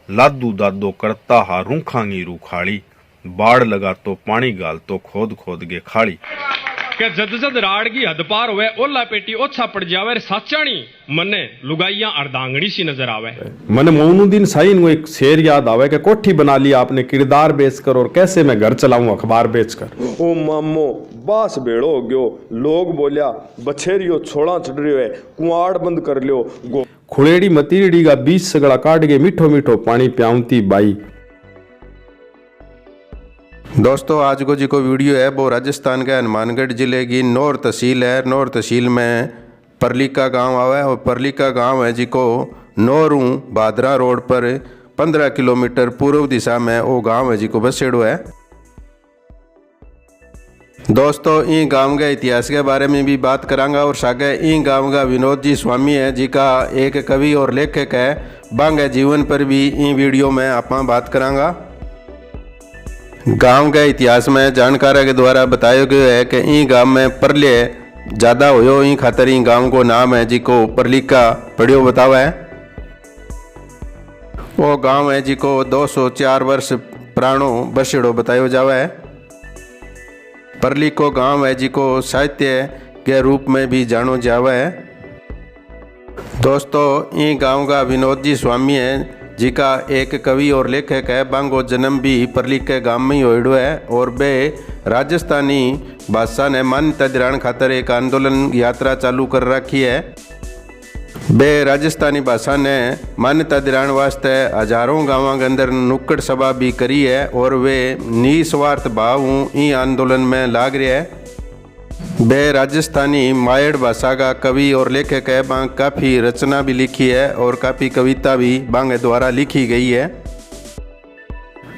लादू दादो करता हा रूखांगी रूखाड़ी, बाढ़ लगा तो पानी गाल तो खोद खोद के खाड़ी। के जद जद राड़ की हद पार हुए ओला पेटी ओछा पड़ जावे साचाणी मने लुगाइयां अर्धांगनी सी नजर आवे। मने मोनुद्दीन साईन को एक शेर याद आवे कि कोठी बना ली आपने किरदार बेचकर और कैसे मैं घर चलाऊं अखबार बेचकर। ओ मामो बास बेड़ो हो गयो, लोग बोलिया बछेरियो छोड़ा चढ़ रही है, कुआड़ बंद कर लियो। खुड़ेड़ी मतीड़ी का बीच सगड़ा काट के मीठो मीठो पानी प्याऊंती बाई। दोस्तों आज को जी को वीडियो है वो राजस्थान के हनुमानगढ़ जिले की नौर तहसील है। नौर तहसील में परलिका गांव आवे और परलिका गांव है जी को नौरू भादरा रोड पर 15 किलोमीटर पूर्व दिशा में वो गांव है जी को बसेड़ो है। दोस्तों ई गांव के इतिहास के बारे में भी बात करांगा और सागे ई गांव का विनोद जी स्वामी है जी का एक कवि और लेखक है, बांगे जीवन पर भी ई वीडियो में आप बात करांगा। गांव के इतिहास में जानकारों के द्वारा बताया गया है कि ई गांव में परले ज़्यादा हो ई खातर ई गांव को नाम है जी को परलिका पढ़ियो बतावा है। वो गांव है जी को 204 वर्ष पुरानो बसेड़ो बतायो जावा है। परलिको गांव है जी को साहित्य के रूप में भी जानो जावा है। दोस्तों ई गांव का विनोद जी स्वामी है जी का एक कवि और लेखक है, बांगो जन्म भी परलिके गांव में ही होइडो है और बे राजस्थानी भाषा ने मान्यता दिलाने खातर एक आंदोलन यात्रा चालू कर रखी है। बे राजस्थानी भाषा ने मान्यता दिलाने वास्ते हजारों गांवों के अंदर नुक्कड़ सभा भी करी है और वे निस्वार्थ भाव ई आंदोलन में लाग रहे है। बे राजस्थानी मायड़ भाषा का कवि और लेखक है, बांग काफ़ी रचना भी लिखी है और काफ़ी कविता भी बांग द्वारा लिखी गई है।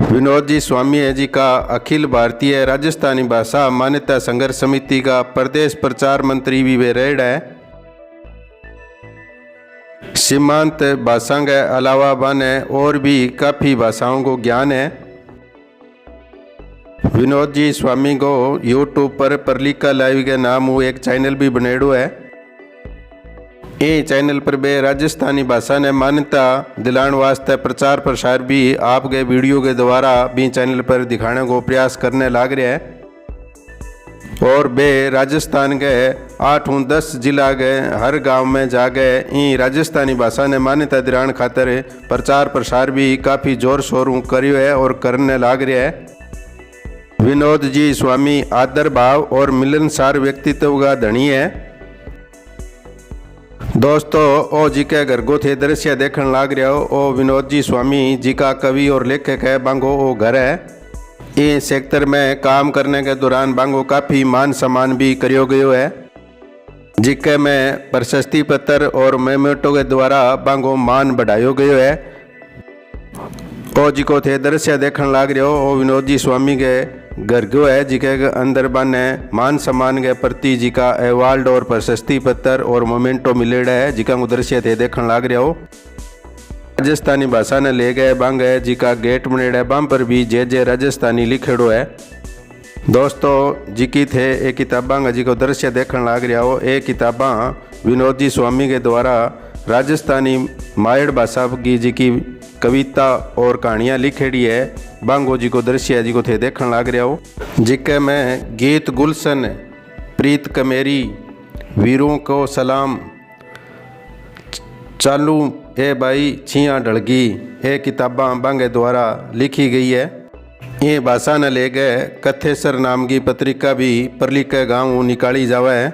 विनोद जी स्वामी है जी का अखिल भारतीय राजस्थानी भाषा मान्यता संघर्ष समिति का प्रदेश प्रचार मंत्री भी वे रेड है। सीमांत भाषा के अलावा बाने और भी काफ़ी भाषाओं को ज्ञान है। विनोद जी स्वामी को यूट्यूब पर परलिका लाइव के नाम वो एक चैनल भी बनेड़ो है। ये चैनल पर बे राजस्थानी भाषा ने मान्यता दिलाने वास्ते प्रचार प्रसार भी आपके वीडियो के द्वारा भी चैनल पर दिखाने को प्रयास करने लग रहे हैं और बे राजस्थान के 8-10 जिला के हर गांव में जाके ई राजस्थानी भाषा ने मान्यता दिलाने खातर प्रचार प्रसार भी काफ़ी जोर शोर करियो है और करने लग रहे है। विनोद जी स्वामी आदर भाव और मिलनसार व्यक्तित्व का धनी है। दोस्तों ओ जी के घर को थे दृश्य देखने लग रहे हो, ओ विनोद जी स्वामी जी का कवि और लेखक है, बांगो ओ घर है। इस सेक्टर में काम करने के दौरान बांगो काफ़ी मान सम्मान भी करियो गयो है, जिके में प्रशस्ति पत्र और मेमोटो के द्वारा बांगो मान बढ़ायो गयो है। ओ जी को थे दृश्य देखने लग रहे हो, ओ विनोद जी स्वामी के घर गो है जिके अंदर बने मान सम्मान के प्रति जी का अवार्ड और प्रशस्ति पत्र और मोमेंटो मिलेड़ा है, जिका दृश्य थे देखने लग रहे हो। राजस्थानी भाषा ने ले गए बांग है जी का गेट बनेड़ा है, बाम पर भी जे राजस्थानी लिखेड़ो है। दोस्तों जी की थे एक किताबां जी को दृश्य देखने लग रहा हो, एक किताबां विनोद जी स्वामी के द्वारा राजस्थानी मायड़ भाषा की जी की कविता और कहानियाँ लिखेड़ी है, बांगो जी को दृश्य जी को थे देखने लग रहा हो, जिके में गीत गुलशन, प्रीत कमेरी, वीरों को सलाम, चालू ए भाई छिया ढलगी, ये किताबां बांगे द्वारा लिखी गई है। ये भाषा न ले गए कथेसर नाम की पत्रिका भी परलिका गांव निकाली जावा है।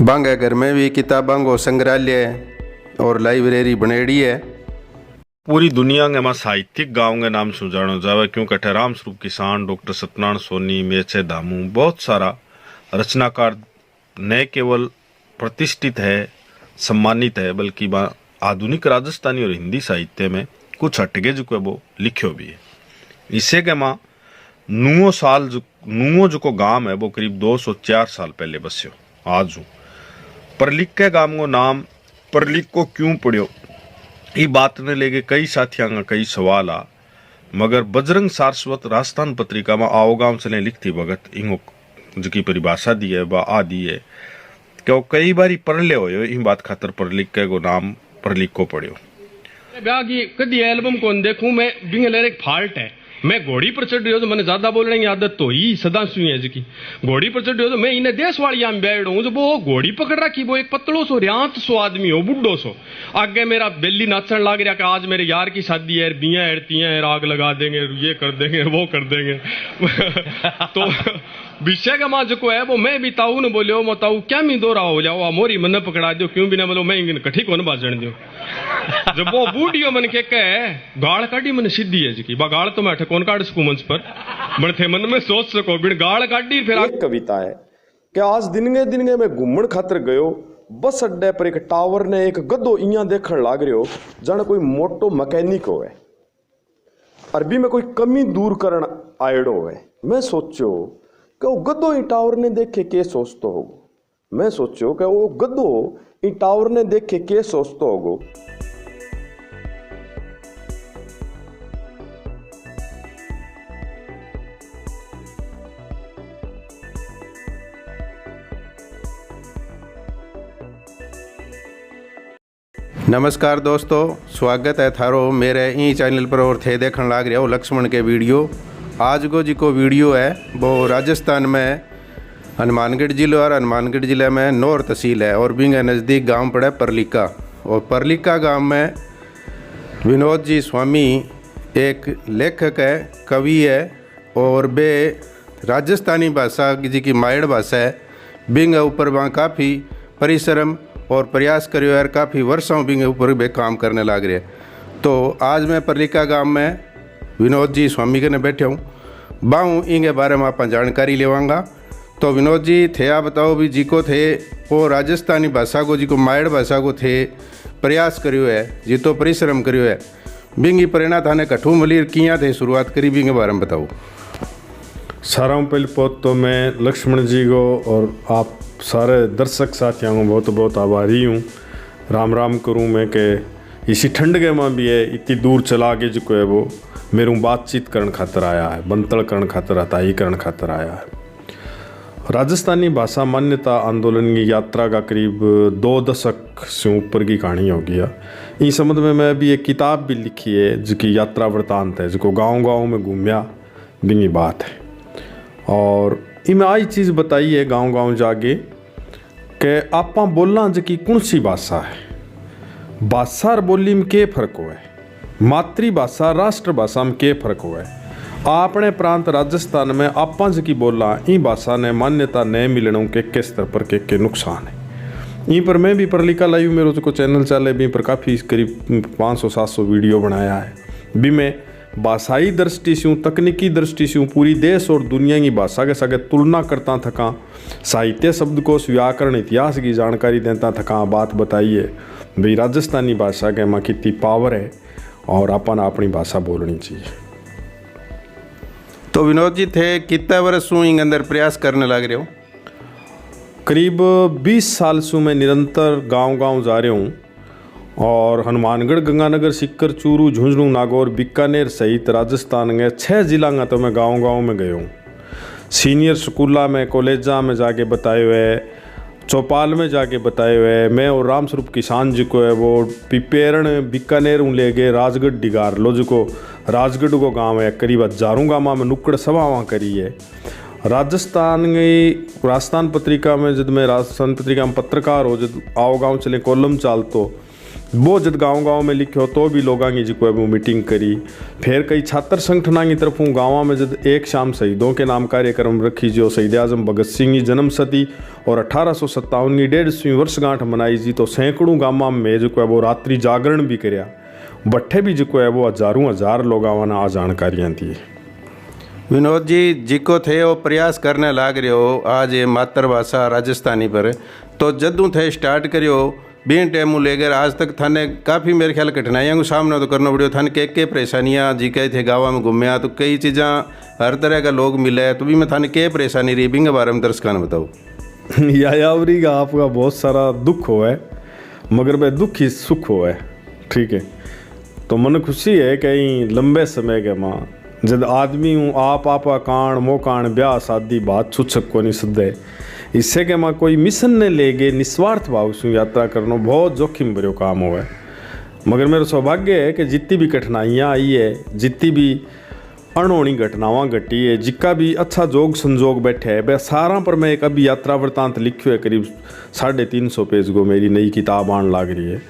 बांगे घर में भी किताबां को संग्रहालय और लाइब्रेरी बनेड़ी है। पूरी दुनिया में साहित्यिक गांव के नाम से जानो जावे, क्योंकि राम स्वरूप किसान, डॉक्टर सत्यनारायण सोनी, मेचे दामू, बहुत सारा रचनाकार न केवल प्रतिष्ठित है, सम्मानित है, बल्कि आधुनिक राजस्थानी और हिंदी साहित्य में कुछ हटके जो वो लिखो भी है। इसे के माँ नुओ जो को गांव है वो करीब 204 साल पहले बस्यो। आज परलिक के गांव को नाम परलिक को क्यों पड़ियो, ये बात ने लेके कई साथियों का कई सवाल आ, मगर बजरंग सारस्वत राजस्थान पत्रिका में आओ गांव से लिखती भगत इंगो जो की परिभाषा दी है वह आदि है कि वो कई बारी पढ़ ले हो इन बात खातर परलिक के को नाम परलिक को पढ़ियो। ब्याह की कदी एल्बम कौन देखूं मैं बिंगलर एक फाल्ट है मैं घोड़ी पर चढ़ रही हो तो मैंने ज्यादा बोलने की आदत तो ही सदा सुई है जी घोड़ी पर चढ़ रही हो तो मैं इन्हें देश वाली आम बैठ हूँ जो वो घोड़ी पकड़ रखी वो एक पतलो सो रियांत सो आदमी हो बुड्ढो सो आगे मेरा बेली नाचन लग रहा कि आज मेरे यार की शादी है बियां हड़तियां है आग लगा देंगे ये कर देंगे वो कर देंगे तो विषय का मां जो है वो मैं भी ताऊ ने बोलियो मैं ताऊ क्या मी दो रहा हो जाओ मोरी मन पकड़ा दो क्यों भी ना बोलो मैं कठी को बाजन दो जब वो बूढ़ियो मन के कहे गाल काटी मन सीधी है जी बा गाल तो मैं कौन काट सकूं मंच पर बड़ थे मन में सोच सको बिन गाल काटी फिर एक कविता है कि आज दिन में घूमन खातर गयो बस अड्डे पर एक टावर ने एक गधो इया देखण लाग रह्यो जाने कोई मोटो मैकेनिक होवे अरबी में कोई कमी दूर करन आयड़ो होवे मैं सोचो कि वो गधो ई टावर ने देखे के सोचतो होगो मैं सोचो कि वो गधो ई टावर ने देखे के सोचतो होगो। नमस्कार दोस्तों, स्वागत है थारो मेरे ई चैनल पर और थे देखने लाग रहे हो लक्ष्मण के वीडियो। आज को जी को वीडियो है वो राजस्थान में हनुमानगढ़ जिले और हनुमानगढ़ जिले में नौर तहसील है और बिंग नज़दीक गांव पड़ा परलिका और परलिका गांव में विनोद जी स्वामी एक लेखक है, कवि है और वे राजस्थानी भाषा जी की मायड़ भाषा है। बिंग ऊपर वहाँ काफ़ी परिश्रम और प्रयास करियो यार काफ़ी वर्षों बिंग ऊपर वे काम करने लग रहे। तो आज मैं परलिका गांव में विनोद जी स्वामी के ने बैठे हूँ बाहूँ इनके बारे में आप जानकारी लेवांगा। तो विनोद जी थे आप बताओ भी जी को थे वो राजस्थानी भाषा को जी को मायड़ भाषा को थे प्रयास करियो है जी तो परिश्रम करियो है बिंगी प्रेरणा थाने कठू मलिर किया थे शुरुआत करी बिंगे बारे में बताओ। सारा पहले पोत तो मैं लक्ष्मण जी को और आप सारे दर्शक साथियों को बहुत बहुत आभारी हूँ। राम राम करूँ मैं कि इसी ठंड के मां भी है इतनी दूर चला के जो है वो मेरू बातचीत करने खातर आया है, बंतड़ करने खातर अताई करने खातर आया है। राजस्थानी भाषा मान्यता आंदोलन की यात्रा का करीब 2 दशक से ऊपर की कहानी हो गया। इस संबंध में मैं अभी एक किताब भी लिखी है जिसकी यात्रा वृतांत है, जिसको गाँव में घूमया बिंगी बात है। और इमें आई चीज़ बताई है गाँव जाके कि आप बोलना जी कौन सी भाषा है, भाषा और बोली में के फर्क हुआ है, मातृभाषा राष्ट्रभाषा में के फर्क हुआ है। अपने प्रांत राजस्थान में आप की बोलना ई भाषा ने मान्यता नहीं मिलने के स्तर पर के नुकसान है। यहीं पर मैं भी परलिका लाइव मेरे जो चैनल चले भी पर काफ़ी करीब 500-700 वीडियो बनाया है भी मैं भाषाई दृष्टि से तकनीकी दृष्टि से पूरी देश और दुनिया की भाषा के साथ तुलना करता थका, साहित्य शब्दकोश व्याकरण इतिहास की जानकारी देता थका, बात बताइए भाई राजस्थानी भाषा के माँ कितनी पावर है और अपन अपनी भाषा बोलनी चाहिए। तो विनोद जी थे कितने वर्ष इंग अंदर प्रयास करने लग रहे हो? करीब 20 साल से मैं निरंतर गांव जा रहा हूँ और हनुमानगढ़, गंगानगर, सीकर, चूरू, झुंझुनू, नागौर, बीकानेर सहित राजस्थान के 6 जिला का तो मैं गांव में गया हूँ। सीनियर स्कूला में, कॉलेजा में जाके बताए हुए, चौपाल में जाके बताए हुए। मैं और राम स्वरूप किसान जी को है वो पिपेरण बीकानेर ले गए, राजगढ़ डिगार लो जो राजगढ़ को गांव है, करीब हजारों गाँव में नुक्कड़ सभा वहाँ करी है। राजस्थान पत्रिका में जब मैं राजस्थान पत्रिका में पत्रकार हो जब आओ गाँव चले कॉलम चाल तो वो जब गांव में लिखे हो तो भी लोगों की जो वो मीटिंग करी। फिर कई छात्र संगठना की तरफ गाँव में जब एक शाम शहीदों के नाम कार्यक्रम रखी जो शहीद आजम भगत सिंह की जन्म शती और 1857 की 150वीं वर्षगांठ मनाई जी तो सैकड़ों गाँव में जो वो रात्रि जागरण भी कराया। बट्ठे भी जो है वो हजारों हजार लोगों ने आ जानकारियाँ दी। विनोद जी जी को थे वो प्रयास करने लग रहे हो आज ये मातृभाषा राजस्थानी पर, तो जदों थे स्टार्ट करियो बीन टाइम लेकर आज तक थाने काफ़ी मेरे ख्याल कठिनाइयों को सामना तो करना पड़ो। थाने के परेशानियाँ जी कहे थे गाँव में घूमया तो कई चीज़ा हर तरह का लोग मिले तो भी मैं थाने के परेशानी रही बिंग बारे में दर्शकों ने बताओ। यावरी का आपका बहुत सारा दुख हो है मगर वह दुख ही सुख हो है, ठीक है। तो मन खुशी है कहीं लंबे समय के माँ जब आदमी हूँ आप कान मो कान ब्याह शादी बात छुछक को नहीं सदे इससे के माँ कोई मिशन ने ले गए निस्वार्थ भाव से यात्रा करना बहुत जोखिम भरो काम हो है। मगर मेरा सौभाग्य है कि जितनी भी कठिनाइयाँ आई है, जितनी भी अनहोनी घटनावां घटी है, जिसका भी अच्छा जोग संजोग बैठे है, वह सारा पर मैं एक अभी यात्रा वृतांत लिखियो है। करीब 350 पेज को मेरी नई किताब आने लग रही है।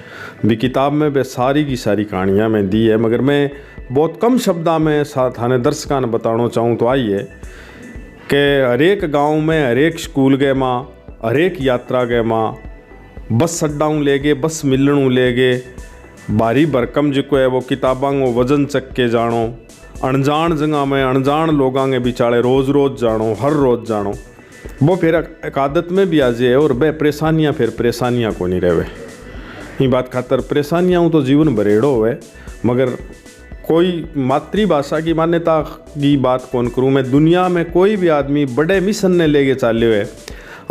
भी किताब में वह सारी की सारी कहानियाँ मैं दी है, मगर मैं बहुत कम शब्दा में थाने दर्शकों ने बताना चाहूँ तो आई है कि हरेक गांव में, हरेक स्कूल गए माँ, हरेक यात्रा गए माँ, बस अड्डाऊँ ले गए, बस मिलणू ले गए, भारी भरकम जो है वो किताबों को वजन चक के जानो, अनजान जगह में अनजान लोगों के बिचारे रोज़ रोज़ जानो, हर रोज़ जानो, वो फिर एक आदत में भी आ जाए और वह परेशानियाँ फिर परेशानियाँ को नहीं रहे। ये बात खातर परेशानियाँ तो जीवन भरेड़ो है, मगर कोई मातृभाषा की मान्यता की बात कौन करूँ मैं। दुनिया में कोई भी आदमी बड़े मिशन ने लेके चाल्यो है।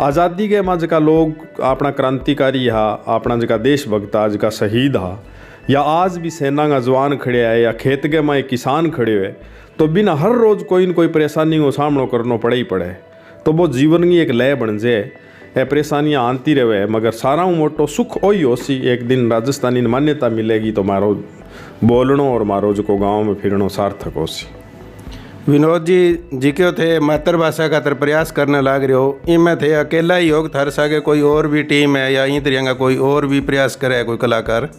आज़ादी के माँ जका लोग अपना क्रांतिकारी हा, अपना जका देशभक्त हा, जका शहीद हा, या आज भी सेना का जवान खड़े है, या खेत के माँ एक किसान खड़े हुए, तो बिना हर रोज़ कोई न कोई परेशानी को सामना करना पड़े ही पड़े। तो वो जीवन की एक लय बन जाए, ये परेशानियाँ आती रहे, मगर सारा मोटो सुख वही हो सी। एक दिन राजस्थानी मान्यता मिलेगी तो मारो बोलनो और मारो जो गाँव में फिरनो सार्थक हो सी। विनोद जी क्यों थे मातृभाषा का प्रयास करने लग रहे हो, इनमें थे अकेला ही योग थार सागे कोई और भी टीम है या इन तरह कोई और भी प्रयास करे कोई कलाकार?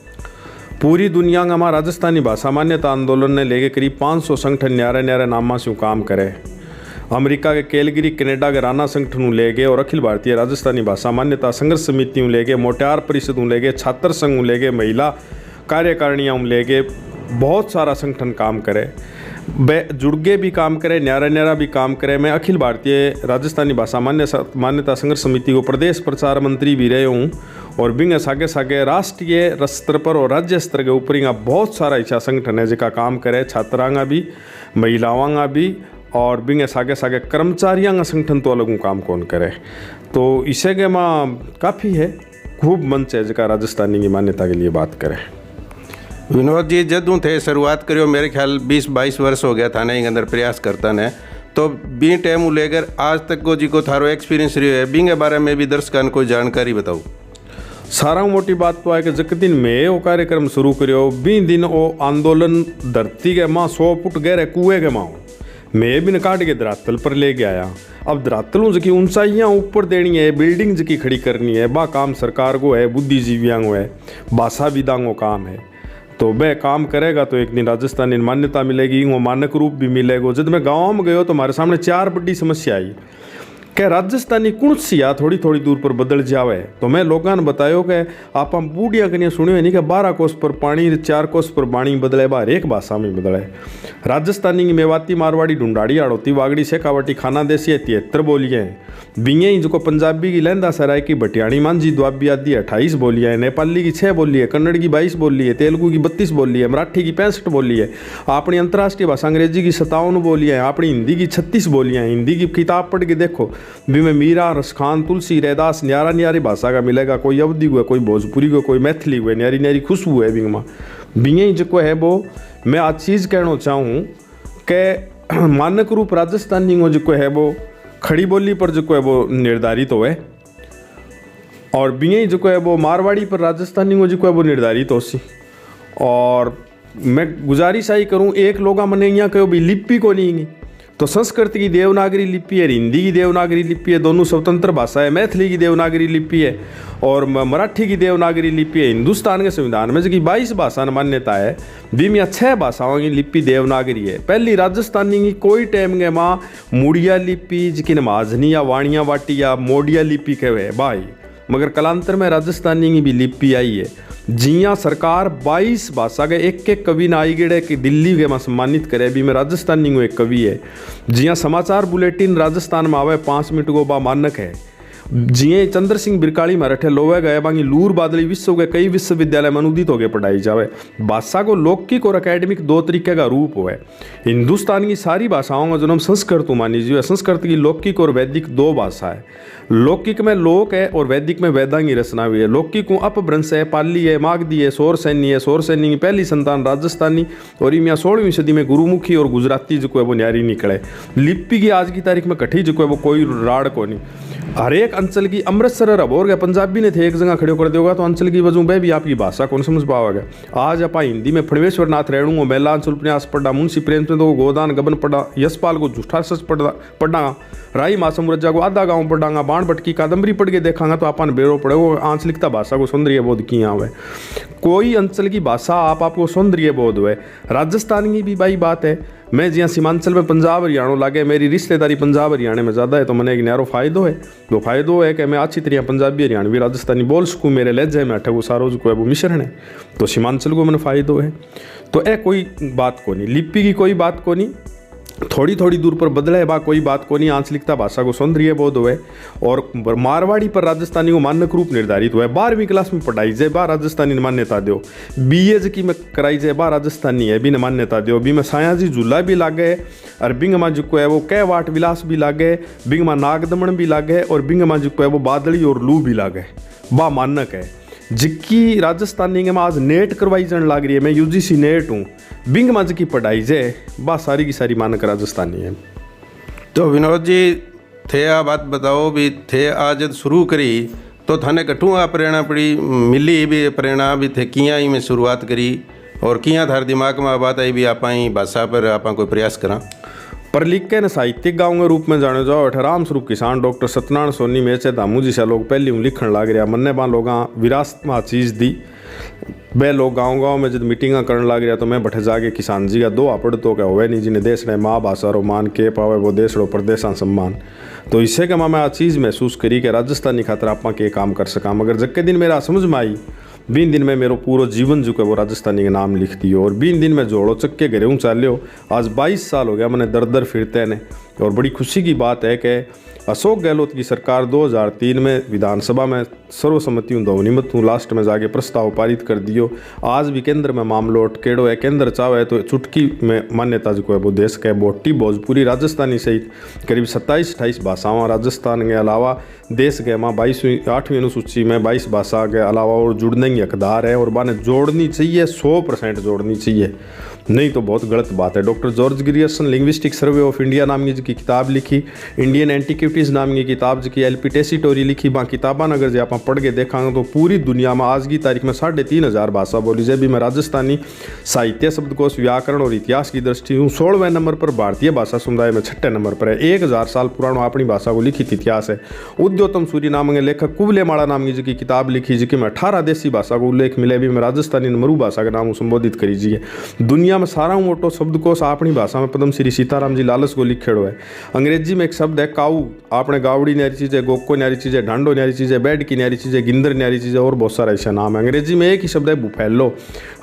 पूरी दुनिया में हमारा राजस्थानी भाषा मान्यता आंदोलन ने लेके करीब 500 संगठन न्यारे न्यारे नामा से काम करे। अमेरिका के कैलगरी, कनाडा के राना संगठनों ले गए और अखिल भारतीय राजस्थानी भाषा मान्यता संघर्ष समितियों ले गए, मोटियार परिषदों ले गए, छात्र संघों ले गए, महिला कार्यकारिणियों ले गए, बहुत सारा संगठन काम करे, जुड़गे भी काम करे, न्यारा न्यारा भी काम करे। मैं अखिल भारतीय राजस्थानी भाषा मान्यता संघर्ष समिति को प्रदेश प्रचार मंत्री भी रहे हूँ, और बिंग सागे सागे राष्ट्रीय स्तर पर और राज्य स्तर के ऊपर का बहुत सारा ऐसा संगठन है जिसका काम करे, छात्राओं का भी, महिलाओं का भी, और बिंग सागे सागे कर्मचारियों का संगठन तो अलग काम कौन करे। तो इसे के माँ काफ़ी है, खूब मंच है जिसका राजस्थानी की मान्यता के लिए बात करें। विनोद जी जदों थे शुरुआत करियो, मेरे ख्याल 20-22 वर्ष हो गया था ने अंदर प्रयास करता ने, तो बी टाइम लेकर आज तक को जी को थारो एक्सपीरियंस रही है, बिंग के बारे में भी दर्शकों को कोई जानकारी बताओ। सारा मोटी बात तो है कि जिस दिन मैं वो कार्यक्रम शुरू करियो, बी दिन वो आंदोलन धरती के माँ 100 फुट गहरे कुएं के माँ मैं भी काट के धरातल पर ले के आया। अब धरातलों जकी ऊंचाइयाँ ऊपर देनी है, बिल्डिंग जकी खड़ी करनी है, बा काम सरकार को है, बुद्धिजीवियों को है, भाषाविदां को काम है। तो वह काम करेगा तो एक दिन राजस्थानी मान्यता मिलेगी, वो मानक रूप भी मिलेगा। जब मैं गाँव में गयो तो हमारे सामने 4 बड़ी समस्या आई कि राजस्थानी कुण सिया थोड़ी थोड़ी दूर पर बदल जावे। तो मैं लोगों ने बतायो कि आप हम बूढ़िया कनिया सुनियो नहीं कि 12 कोस पर पानी, 4 कोस पर बाणी बदले, बाहर एक भाषा में बदले। राजस्थानी की मेवाती, मारवाड़ी, ढूंढाड़ी, आड़ोती, वागड़ी, शेखावटी, खाना देसी 73 बोलियाँ हैं। बिंगे ही जो पंजाबी की लहंदा सराय की, भटियाणी, मांझी, द्वाबी आदि 28 बोलियाँ हैं। नेपाली की 6 बोली है, कन्नड़ की 22 बोली है, तेलुगु की 32 बोली है, मराठी की 65 बोली है, अपनी अंतर्राष्ट्रीय भाषा अंग्रेजी की 57 बोलियाँ हैं, अपनी हिंदी की 36 बोलियाँ हैं। हिंदी की किताब पढ़ के देखो भी में मीरा, रसखान, तुलसी, रैदास न्यारा न्यारी भाषा का मिलेगा। कोई अवधी हुआ, कोई भोजपुरी को, कोई मैथिली हुए, न्यारी न्यारी खुशबू है बिंग में। बिंगे जो है वो मैं आज चीज़ कहना चाहूँ कि मानक रूप राजस्थानी को जो है वो खड़ी बोली पर जो है वो निर्धारित हो है, और बिंगे जो है वो मारवाड़ी पर राजस्थानी को जो है वो निर्धारित हो सी। और मैं गुजारिश आई करूँ, एक लोग मैंने यहाँ कहो भी लिपि को नहीं, तो संस्कृत की देवनागरी लिपि है, हिंदी की देवनागरी लिपि है, दोनों स्वतंत्र भाषा है। मैथिली की देवनागरी लिपि है और मराठी की देवनागरी लिपि है। हिंदुस्तान के संविधान में जो 22 भाषा मान्यता है, भी में 6 भाषाओं की लिपि देवनागरी है। पहली राजस्थानी की कोई टाइम के माँ मुड़िया लिपि जिकी माझनी या वाणिया वाटी या मोडिया लिपि कहे भाई, मगर कलांतर में राजस्थानी की भी लिपि आई है। जिया सरकार 22 भाषा के एक कवि ने आई गेड़े कि दिल्ली के में सम्मानित करे, भी में राजस्थानी को एक कवि है। जिया समाचार बुलेटिन राजस्थान में आवे 5 मिनट को बा मानक है। जिये चंद्र सिंह बिरकाली मराठे लोवे गए बांगी लूर बादली विश्व के कई विश्वविद्यालय में अनुदित होकर पढ़ाई जावे। भाषा को लौकिक और अकेडमिक 2 तरीके का रूप हुआ है। हिंदुस्तान की सारी भाषाओं का जन्म संस्कृत मानी जी है। संस्कृत की लौकिक और वैदिक 2 भाषा है। लौकिक में लोक है और वैदिक में वेदांग की रचना हुई है। लौकिक को अपभ्रंश है, पाली है, मागधी है, सौर सैनी है। सौर सैनी की पहली संतान राजस्थानी और इमिया 16वीं सदी में गुरुमुखी और गुजराती जो है वो न्यारी निकले। लिपि की आज की तारीख में कठी जो है वो कोई राड़ को नहीं। हर एक अंचल की अमृतसर और अबोर गए पंजाबी ने थे एक जगह खड़े कर देगा तो अंचल की वजह वह भी आपकी भाषा कौन समझ पाओगे। आज आप हिंदी में फणवेश्वर नाथ रेणु मेला अंचल उपन्यास पढ़ा, मुंशी प्रेमचंद को गोदान गबन पढ़ा, यशपाल को झूठा सच पढ़ा, राई मासूम रज्जा को आधा गाँव पढ़ांगा, बाण भट्ट की कादम्बरी पढ़ के देखांगा तो अपन बेरो पड़ेगा आंचलिकता भाषा को सौंदर्य बोध किया हुआ। कोई अंचल की भाषा आपको सौंदर्य बोध हुए। राजस्थान की भी भाई बात है, मैं जिया सीमांचल में पंजाब हरियाणा लागे, मेरी रिश्तेदारी पंजाब हरियाणा में ज़्यादा है तो मैंने एक न्यारो फायदो है। वो फायदो है कि मैं अच्छी तरह पंजाबी हरियाणवी राजस्थानी बोल सकूँ, मेरे लहजे में अठे को सारो जो है वो मिश्रण है तो सीमांचल को मैंने फायदो है। तो ए कोई बात को नहीं, लिपि की कोई बात को नहीं, थोड़ी थोड़ी दूर पर बदले बा कोई बात को नहीं। आंचलिकता भाषा को सौंदर्य बोध हुए और मारवाड़ी पर राजस्थानी को मानक रूप निर्धारित हुआ है। 12वीं क्लास में पढ़ाई जाए बा राजस्थानी ने मान्यता दो, BA की में कराई जाए बा राजस्थानी है भी ने मान्यता दो। बी में सायाजी झूला भी लागे और बिंग में जो है वो कै वाट विलास भी लागे, बिंग में नागदमन भी लागे और बिंग में जो है वो बादली और लू भी लागे बा मानक है। जिक्की राजस्थानी के में आज नेट करवाई जाने लग रही है, मैं UGC नेट हूँ, बिंग माज की पढ़ाई जाए बा सारी की सारी मानक राजस्थानी है। तो विनोद जी थे आ बात बताओ भी थे आज शुरू करी तो थाने कठू आ प्रेरणा पड़ी मिली भी प्रेरणा भी थे किया ही में शुरुआत करी और किया थार दिमाग में बात आई भी आप ही भाषा पर आप कोई प्रयास करा। पर लिख के न साहित्यिक गाँव के रूप में जाने जाओ अठराम स्वरूप किसान डॉक्टर सत्यनारायण सोनी मेचे दामू जी से लोग पहले हूँ लिखण लग रहा, मन्ने बा लोग विरासत में चीज़ दी। वह लोग गाँव में जब मीटिंगा करने लग रहा तो मैं बैठे जाके किसान जी का 2 आपड़ तो क्या हुए नहीं जिन्हें देश ने माँ भाषा रो मान के पावे वो देश रो प्रदेशा सम्मान। तो इससे के मैं आ चीज़ महसूस करी कि राजस्थानी खातर आप के काम कर सका, मगर जब दिन मेरा समझ में आई 20 दिन में मेरो पूरा जीवन जो है वो राजस्थानी के नाम लिख दियो और 20 दिन में जोड़ो चक्के घरे चाल्यो। आज 22 साल हो गया मैंने दर दर फिरते ने और बड़ी खुशी की बात है कि अशोक गहलोत की सरकार 2003 में विधानसभा में सर्वसम्मति ध्वनिमत लास्ट में जाके प्रस्ताव पारित कर दियो। आज भी केंद्र में मामलो अटकेड़ो है, केंद्र चाहे तो चुटकी में मान्यता जो है वो देश के बोटी भोजपुरी राजस्थानी सहित करीब 27-28 भाषाओं राजस्थान के अलावा देश के माँ 8वीं अनुसूची में 22 भाषा के अलावा और जुड़ने की हकदार है और बाने जोड़नी चाहिए, 100% जोड़नी चाहिए, नहीं तो बहुत गलत बात है। Doctor George Grierson linguistic survey of India नाम की किताब लिखी, इंडियन एंटीक्विटीज़ नाम की किताब जी LP टेसीटोरी लिखी, बा किताबान अगर जो आप पढ़ के देखांगे तो पूरी दुनिया में आज की तारीख में 3,500 भाषा बोली जाए भी मैं राजस्थानी साहित्य शब्दकोश व्याकरण और इतिहास की दृष्टि हूँ 16वें नंबर पर, भारतीय भाषा समुदाय में 6ठे नंबर पर है। 1000 साल पुराना अपनी भाषा को लिखित इतिहास है। उद्योतम सूरी नाम के लेखक कुवलेमाला नाम की किताब लिखी जिसकी में 18 देशी भाषा को उल्लेख मिले भी मैं राजस्थानी मरु भाषा के नाम संबोधित करीजिए। दुनिया में सारा मोटो शब्दकोश अपनी भाषा में पद्म श्री सीताराम जी लालस को लिखेड़ो है। अंग्रेजी में एक शब्द है काऊ, आपने गावड़ी न्यारी चीज़ है, गोको न्यारी चीज़ है, ढांडो न्यारी चीज़ है, बैड की न्यारी चीज़ है, गिंदर न्यारी चीज़ है और बहुत सारा ऐसा नाम है। अंग्रेजी में एक ही शब्द है बुफेलो,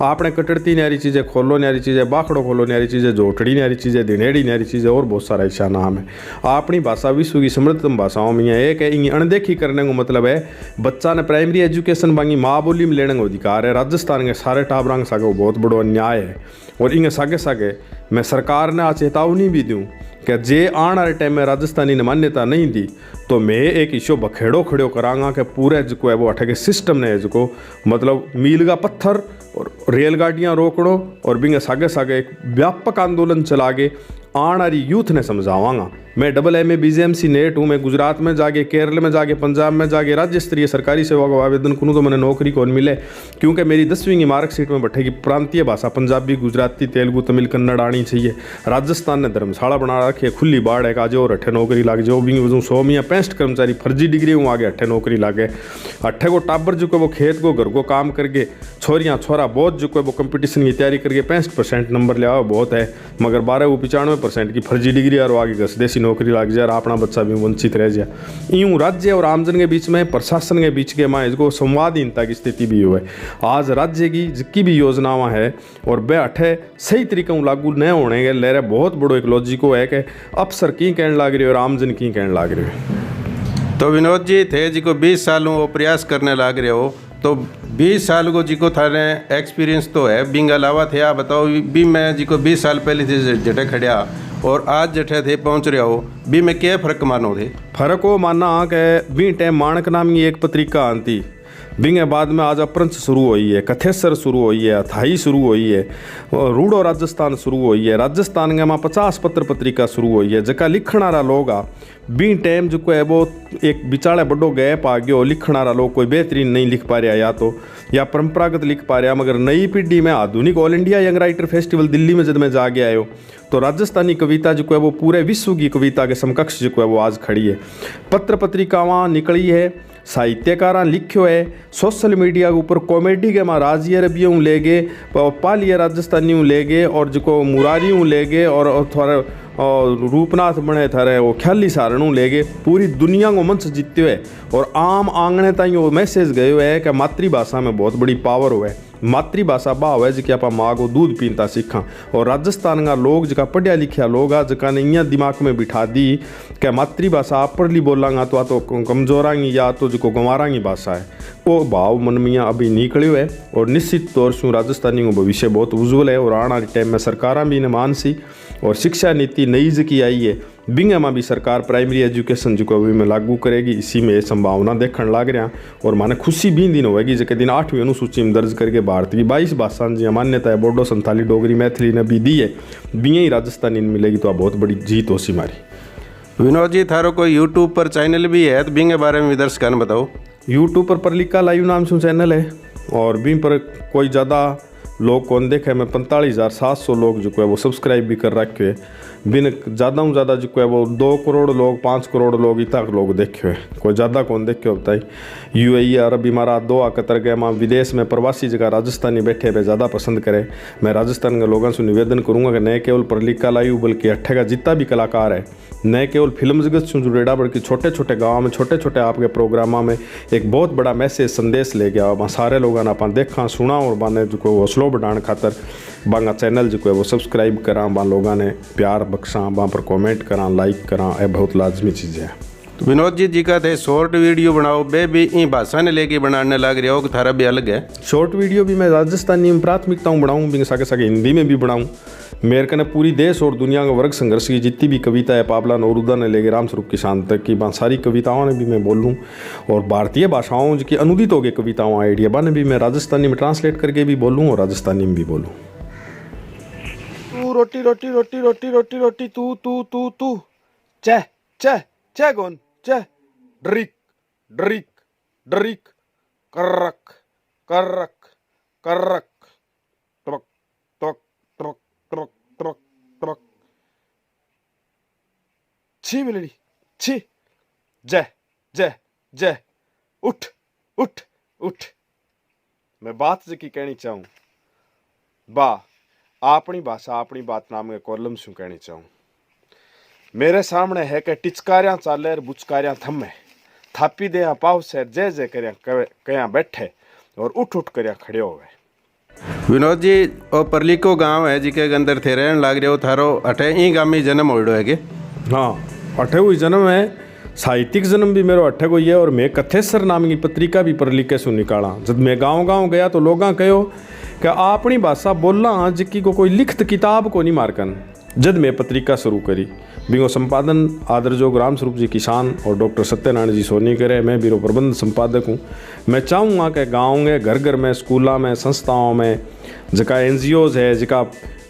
आपने कटड़ती न्यारी चीज़ है, खोलो न्यारी चीज़ है, बाखड़ो खोलो न्यारी चीज़ है, जोटड़ी न्यारी चीज़ है, दिनेड़ी न्यारी चीज़ है और बहुत सारा ऐसा नाम है। अपनी भाषा विश्व की समृद्धतम भाषाओं में एक है। इन अनदेखी करने को मतलब है बच्चा ने प्राइमरी एजुकेशन बांगी माँ बोली में लेने का अधिकार है। राजस्थान के सारे टाबरांग सागे बहुत बड़ो अन्याय है और इनके सागे सागे मैं सरकार ने आज चेतावनी भी दूँ कि जे आने वाले टाइम में राजस्थानी ने मान्यता नहीं दी तो मैं एक इशो बखेड़ो खड़ो करांगा कि पूरे जो है वो अठे के सिस्टम ने जो मतलब मील का पत्थर और रेलगाड़ियाँ रोकड़ो और बिंगे सागे सागे एक व्यापक आंदोलन चला के आने वाली यूथ ने समझावांगा। मैं AA BJMC नेट हूँ, मैं गुजरात में जाके, केरल में जाके, पंजाब में जाके राज्य स्तरीय सरकारी सेवा को आवेदन करूँ तो मैंने नौकरी कौन मिले, क्योंकि मेरी 10वीं की मार्कशीट में बैठेगी प्रांतीय भाषा पंजाबी, गुजराती, तेलुगु, तमिल, कन्नड़ आनी चाहिए। राजस्थान ने धर्मशाला बना रखी है, खुली बाढ़ है आज और अट्ठे नौकरी लाग जाओ भी 165 कर्मचारी फर्जी डिग्री हूँ आगे अट्ठे नौकरी लागे। अट्ठे को टाबर जो वो खेत को घर को काम करके छोरियाँ छोरा बहुत जो वो कंपटीशन की तैयारी करके 65% नंबर ले आओ बहुत है, मगर 12 वो 95% की फर्जी डिग्री और आगे घस देसी नौकरी लग जाए, अपना बच्चा भी वंचित रह जाए। यूँ राज्य और आमजन के बीच में, प्रशासन के बीच के माँ इसको संवादहीनता की स्थिति भी हुई। आज राज्य की जितनी भी योजनाएं हैं और वह अठे सही तरीके लागू न होने के ले रहे बहुत बड़ो एक लॉजिको है कि अफसर की कहने लग रही और आमजन की कहने लग रही है। तो विनोद जी थे जी को 20 साल वो प्रयास करने लग रहे हो तो 20 साल को जी को थाने एक्सपीरियंस तो है, बिंग अलावा थे आप बताओ भी मैं जी को 20 साल पहले थे जटे खड़िया और आज जठे थे पहुंच रहे हो भी में क्या फ़र्क मानो थे? फ़र्क वो माना कि बी टाइम माणक नाम की एक पत्रिका आती बिंगे बाद में आज अपरंच शुरू हुई है, कथेसर शुरू हुई है, अथाई शुरू हुई है, रूड़ो राजस्थान शुरू हुई है, राजस्थान के में 50 पत्र पत्रिका शुरू हुई है। जका लिखणारा लोग आ बी टाइम जो है वो एक बिचाले बड़ो गैप आ गयो, लिखणारा लोग कोई बेहतरीन नहीं लिख पा रहा या परंपरागत लिख पा रहा, मगर नई पीढ़ी में आधुनिक all India young writer festival Delhi में जब मैं जा गया आयो तो राजस्थानी कविता जो है वो पूरे विश्व की कविता के समकक्ष जो है वो आज खड़ी है। पत्र पत्रिकावां निकली है, साहित्यकारा लिखो है, सोशल मीडिया के ऊपर कॉमेडी के मां राजी अरबियों ले गए, पालिया राजस्थानियों ले गए और जो मुरारियों ले गए और थोड़ा रूपनाथ बने थारे वो ख्याली सारणों ले गए, पूरी दुनिया को मंच जीते हुए और आम आंगने ताई वो मैसेज गए है कि मातृभाषा में बहुत बड़ी पावर हुआ है। मातृभाषा भाव है जी आप माँ को दूध पीता सीखा और राजस्थान का लोग जका पढ़िया लिखिया लोग आ जका ने इं दिमाग में बिठा दी कि मातृभाषा आपरली बोलांगा तो कमजोरांगी या तो जो गंवारांगी भाषा है, वो भाव मन में अभी निकलियो है और निश्चित तौर से राजस्थानी को भविष्य बहुत उज्जवल है और आने वाले टाइम में सरकारा भी ने मानसी और शिक्षा नीति नई जकी आई है बिंगे में भी सरकार प्राइमरी एजुकेशन जो अभी में लागू करेगी, इसी में संभावना देखने लग रहा और माने खुशी भी दिन होगी जो दिन 8वीं अनुसूची में दर्ज करके भारत की 22 भाषा जी मान्यता है, बोडो संथाली डोगरी मैथिली ने भी दी है, बिंगे ही राजस्थानी मिलेगी तो बहुत बड़ी जीत हो सी मारी। विनोद जी थारो कोई यूट्यूब पर चैनल भी है तो बिंगे बारे में दर्शकों ने बताओ। यूट्यूब पर परलिका लाइव नाम से चैनल है और बिंग पर कोई ज़्यादा लोग कौन देखे, मैं 45,700 लोग जो है वो सब्सक्राइब भी कर रखे है, बिन ज़्यादा से ज़्यादा जो है वो 2 करोड़ लोग 5 करोड़ लोग इतना लोग देखे हुए, कोई ज़्यादा कौन देखे हो बताई। UAE अरब इमारात दोहा कतर गए माँ विदेश में प्रवासी जगह राजस्थानी बैठे वे ज़्यादा पसंद करे। मैं राजस्थान के लोगों से निवेदन करूँगा कि न केवल परलिका लाइव बल्कि अट्ठे का जितना भी कलाकार है, न केवल फिल्म जगत से जुड़ेड़ा बल्कि छोटे छोटे गाँव में छोटे छोटे आपके प्रोग्रामों में एक बहुत बड़ा मैसेज संदेश ले गया, वहाँ सारे लोगों ने अपन देखा सुना और बाने जो को हौसलों बढ़ाने खातर बांगा चैनल जो है वो सब्सक्राइब करा, बा लोगों ने प्यार बख्शा, वहाँ पर कमेंट करा, लाइक करा, ये बहुत लाजमी चीज़ है। तो विनोद जी का थे शॉर्ट वीडियो बनाओ बे भी इन भाषा ने लेके बनाने लग रहे हो कि थारा भी अलग है। शॉर्ट वीडियो भी मैं राजस्थानी में प्राथमिकताओं बढ़ाऊँ भी साके साके हिंदी में भी बढ़ाऊँ। मेरे कने पूरी देश और दुनिया का वर्ग संघर्ष की जितनी भी कविता है पावला नौरुदा ने लेके राम स्वरूप किसान तक की बात सारी कविताओं ने भी मैं बोलूँ और भारतीय भाषाओं की अनुदित हो गई कविताओं आइडिया बाने भी मैं राजस्थानी में ट्रांसलेट करके भी बोलूँ और राजस्थानी में भी बोलूँ। तू रोटी रोटी रोटी रोटी रोटी रोटी तू तू तू तू चे चे चे गोन चे ड्रिक ड्रिक ड्रिक करक करक करक truck truck truck truck truck truck छी बिलड़ी छी जय जय जय उठ उठ उठ। मैं बात की कहनी चाहूँ बा अपनी भाषा अपनी बात नाम के कॉलम शू कहनी चाहूँ। मेरे सामने है कि टिचकारियाँ चाले बुचकारियाँ थमे थापी दे पाव से जय जय करिया बैठे और उठ उठ कर खड़े हुए। विनोद जी वो परलिको गांव है जिके अंदर थे रहन लाग रहे हो थारो अठे ई गांव में जन्म होड़ो है के? हाँ अठे हुई जन्म है, साहित्यिक जन्म भी मेरा अठे को ही है और मैं कथेसर नाम की पत्रिका भी परलिके से निकाला। जब मैं गाँव गाँव गया तो लोग कहो कि अपनी भाषा बोलना जिक्की को कोई लिखत किताब को नहीं मारकन। जब मैं पत्रिका शुरू करी बिंगो संपादन आदरजोग राम स्वरूप जी किसान और डॉक्टर सत्यनारायण जी सोनी करे, मैं बीरो प्रबंध संपादक हूँ। मैं चाहूँगा कि गाँव में घर घर में स्कूलों में संस्थाओं में जका NGOs है जका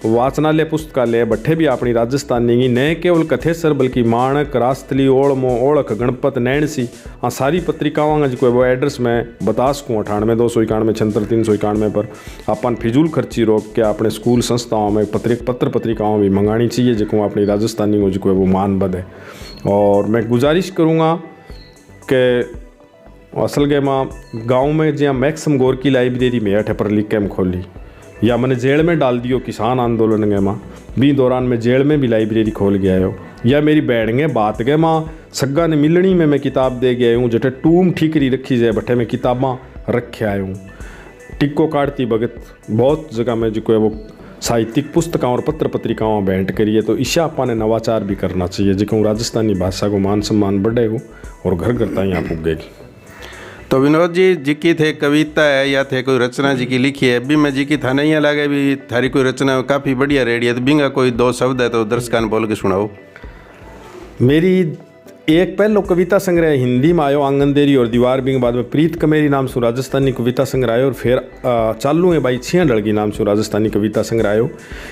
वाचनालय पुस्तकालय बट्ठे भी अपनी राजस्थानी की न केवल कथेसर बल्कि माणक रास्तली ओड़मो ओळख गणपत नैणसी आ सारी पत्रिकाओं का जो वो एड्रेस मैं बता सकूँ 98-291-76-391 पर अपन फिजूल खर्ची रोक के अपने स्कूल संस्थाओं में पत्र पत्रिकाओं भी मंगानी चाहिए जो अपनी राजस्थानी को जो वो मान बद है। और मैं गुजारिश करूँगा कि असल के माँ गाँव में जहाँ मैक्सम गौर की लाइब्रेरी में अठे पर लिख के हम खोली या मैंने जेल में डाल दियो किसान आंदोलन के माँ भी दौरान में जेल में भी लाइब्रेरी खोल गया हो या मेरी बैठगे बात के माँ सग्गा ने मिलनी में मैं किताब दे गया हूँ जटे टूम ठीकरी रखी जाए बट्ठे में किताबां रखे आए हूँ। टिक्को काटती भगत बहुत जगह में जो है वो साहित्यिक पुस्तकों और पत्र पत्रिकाओं भेंट करिए तो ईशा अपा ने नवाचार भी करना चाहिए जिको राजस्थानी भाषा को मान सम्मान बढ़ेगा और घर घर तक यहाँ पुगेगी। तो विनोद जी जिकी थे कविता है या थे कोई रचना जी की लिखी है अभी मैं जी की था नहीं लगे भी थारी कोई रचना काफ़ी बढ़िया रेडी है तो बिंगा कोई 2 शब्द है तो दर्शकों बोल के सुनाओ। मेरी एक पहलो कविता संग्रह हिंदी में आयो आंगनदेरी और दीवार बिंग, बाद में प्रीत कमेरी नाम से राजस्थानी कविता संग्रह आयो, और फिर चालू है भाई छिया डलगी नाम से राजस्थानी कविता संग्रह आयो।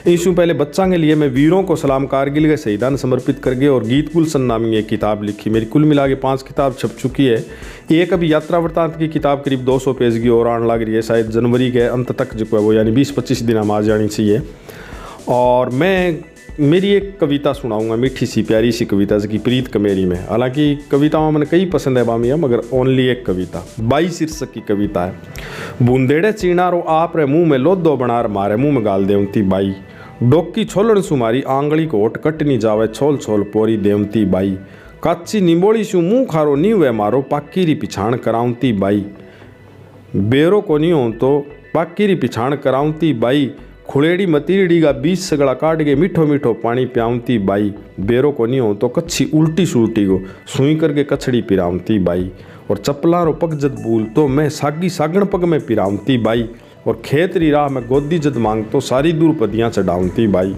इससे पहले बच्चा के लिए मैं वीरों को सलाम कारगिल के शहीदान समर्पित करके और गीत गुलशन नामी एक किताब लिखी। मेरी कुल मिला के 5 किताब छप चुकी है। एक अभी यात्रा वृत्तांत की किताब करीब 200 पेज की और आने लग रही है, शायद जनवरी के अंत तक जो है वो यानी 20-25 दिन में आ जानी चाहिए। और मैं मेरी एक कविता सुनाऊंगा, मीठी सी प्यारी सी कविता जिसकी प्रीत कमेरी में। हालांकि कविताओं मैंने कई पसंद है बामिया, मगर ओनली एक कविता 22 शीर्षक की कविता है। बूंदेड़े चीनारो आप रे मुंह में लोदो बनार मारे मुंह में गाल देवती बाई, डोकी छोलण सुमारी आंगली को ओट कटनी जावे छोल छोल पोरी देवती बाई, काची निंबोड़ी शू मुंह खारो नी वे मारो पाकीरी पिछाण करावती बाई, बेरो को नहीं हो तो पाकीरी पिछाण करावती बाई, खुड़ेड़ी मतीड़ी का बीज सगड़ा काट के मीठो मीठो पानी प्यावती बाई, बेरो को नहीं हो तो कच्छी उल्टी सुल्टी को सुई करके कछड़ी पिरावती बाई, और चप्पलारो पग जद भूल तो मैं सागी सागण पग में पिरावती बाई, और खेतरी राह में गोदी जद मांग तो सारी दूर पदियाँ चढ़ावती बाई,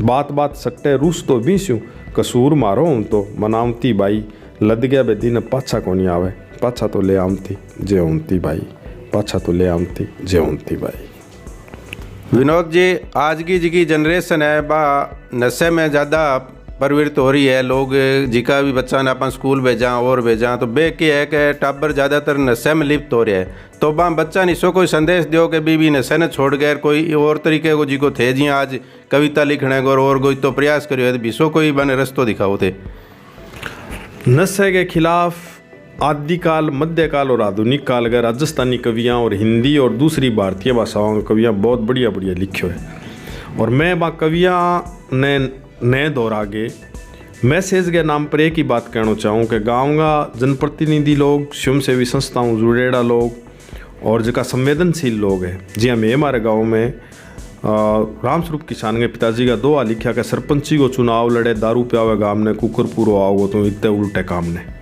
बात बात सट्टे रूस तो बीस्यूँ कसूर मारो हूँ तो मनावती बाई, लद गया बे दिन पाछा को नहीं आवे पाछा तो ले आमती जे होती बाई, पाछा तो ले आमती जे होती बाई। विनोद जी, आज की जी जनरेशन है बा नशे में ज़्यादा प्रवृत्त हो रही है। लोग जिका भी बच्चा ने अपन स्कूल भेजा और भेजा तो बे के है कि टाबर ज़्यादातर नशे में लिप्त हो रहा है। तो बा बच्चा नहीं सो कोई संदेश दो कि बीबी नशे ने छोड़ गए, कोई और तरीके को जी को थे जी आज कविता लिखने को और कोई तो प्रयास करियो तो बीसो कोई बने रस्तो दिखाओ थे। नशे के खिलाफ आदिकाल, मध्यकाल और आधुनिक काल के राजस्थानी कवियाँ और हिंदी और दूसरी भारतीय भाषाओं के कवियाँ बहुत बढ़िया बढ़िया लिखे हुए। और मैं वहाँ कवियाँ ने नए दौर आगे मैसेज के नाम पर एक ही बात कहना चाहूँ कि गाँव का जनप्रतिनिधि लोग, स्वयंसेवी संस्थाओं जुड़ेड़ा लोग और जिका संवेदनशील लोग हैं, जी हमें हमारे गाँव में रामस्वरूप किसान के पिताजी का दोहा लिखा कि सरपंची को चुनाव लड़े दारू प्यावे गाम ने, कुकर पूरो आओ तो इतने उल्टे काम ने।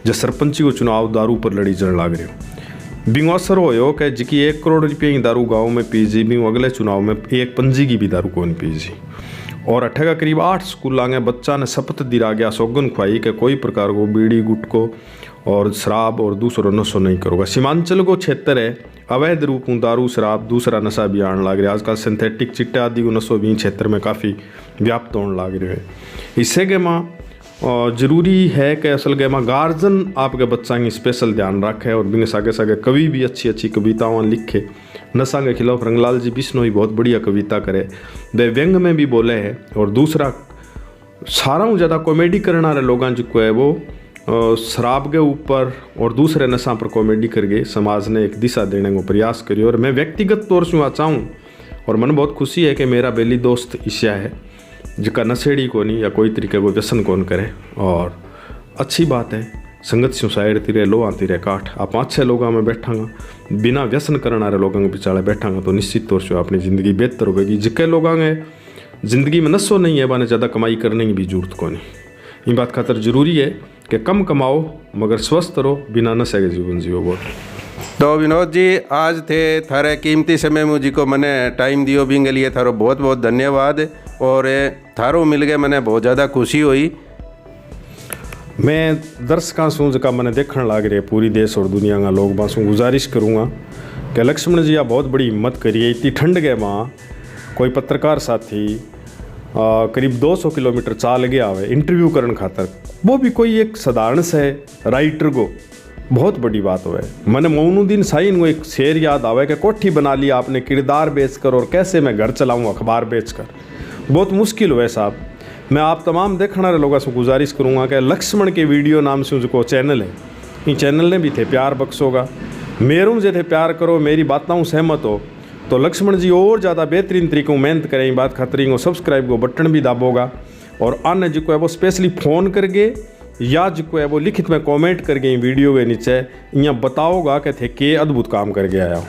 जब सरपंची को चुनाव दारू पर लड़ी जन लाग रहे हो, बिंगो असर हो कि जिकी 1 करोड़ रुपये की दारू गाँव में पीजी, बिंगो अगले चुनाव में 1 पंजी की भी दारू कौन पीजी। और अठे का करीब 8 स्कूल आगे बच्चा ने शपथ दिला गया, सौगन खुआई कि कोई प्रकार को बीड़ी गुटको और शराब और दूसरा नशो नहीं करोगा। सीमांचल को क्षेत्र है, अवैध रूप में दारू शराब दूसरा नशा भी आने लग रहा है। आजकल सिंथेटिक चिट्टे आदि को नशो भी क्षेत्र में काफ़ी व्याप्त होने लग रहे हैं। इससे के माँ जरूरी है कि असल के माँ गार्जन आपके बच्चा की स्पेशल ध्यान रखे और बिन सागे सागे कवि भी अच्छी अच्छी कविताएं लिखे। नशा के खिलाफ रंगलाल जी बिश्नोई बहुत बढ़िया कविता करे, वे व्यंग में भी बोले हैं। और दूसरा सारा ज़्यादा कॉमेडी करने वाले लोग जो है वो शराब के ऊपर और दूसरे नशा पर कॉमेडी करके समाज ने एक दिशा देने को प्रयास करियो। और मैं व्यक्तिगत तौर से चाहूँ और मन बहुत खुशी है कि मेरा बेली दोस्त ईशा है जिका नशेड़ी को नहीं या कोई तरीके को व्यसन कौन करे। और अच्छी बात है, संगत से साइड तीरे लो आती रहे काठ आप 5-6 लोगों में बैठांगा, बिना व्यसन करने वाले लोगों के पिछाड़े बैठांगा तो निश्चित तौर से अपनी ज़िंदगी बेहतर होगी। जिके लोगों ने ज़िंदगी में नशो नहीं है बाने ज़्यादा कमाई करने की भी जरूरत को नहीं। ये बात खातर जरूरी है कि कम कमाओ मगर स्वस्थ रहो, बिना नशे के जीवन जियो। बहुत तो विनोद जी, आज थे थारे कीमती समय मुझे को मैंने टाइम दियो बिंग लिए थारो बहुत बहुत धन्यवाद। और थारो मिल गए मैंने बहुत ज़्यादा खुशी हुई। मैं दर्शकों से जका मैंने देखने लग रहे पूरी देश और दुनिया का लोग बासों गुजारिश करूँगा कि लक्ष्मण जी आप बहुत बड़ी हिम्मत करिए। इतनी ठंड के माँ कोई पत्रकार साथी करीब 200 किलोमीटर चाल गया हुए इंटरव्यू करने खातर, वो भी कोई एक साधारण से राइटर को, बहुत बड़ी बात हुआ है। मैंने मौनुद्दीन साइन को एक शेर याद आवे कि कोठी बना लिया आपने किरदार बेचकर और कैसे मैं घर चलाऊँ अखबार बेचकर। बहुत मुश्किल हुआ साहब। मैं आप तमाम देखने वाले लोगों से गुजारिश करूँगा कि लक्ष्मण के वीडियो नाम से जो चैनल है, इन चैनल ने भी थे प्यार बख्शोगा, मेरूँ जे थे प्यार करो, मेरी बातों सहमत हो तो लक्ष्मण जी और ज़्यादा बेहतरीन तरीक़ों मेहनत करें। बात खतरी को सब्सक्राइब को बटन भी दाबोगा और अन्य जो है वो स्पेशली फ़ोन करके या जो है वो लिखित में कमेंट करके वीडियो के नीचे यहाँ बताओगा कि थे के अद्भुत काम करके आया हो।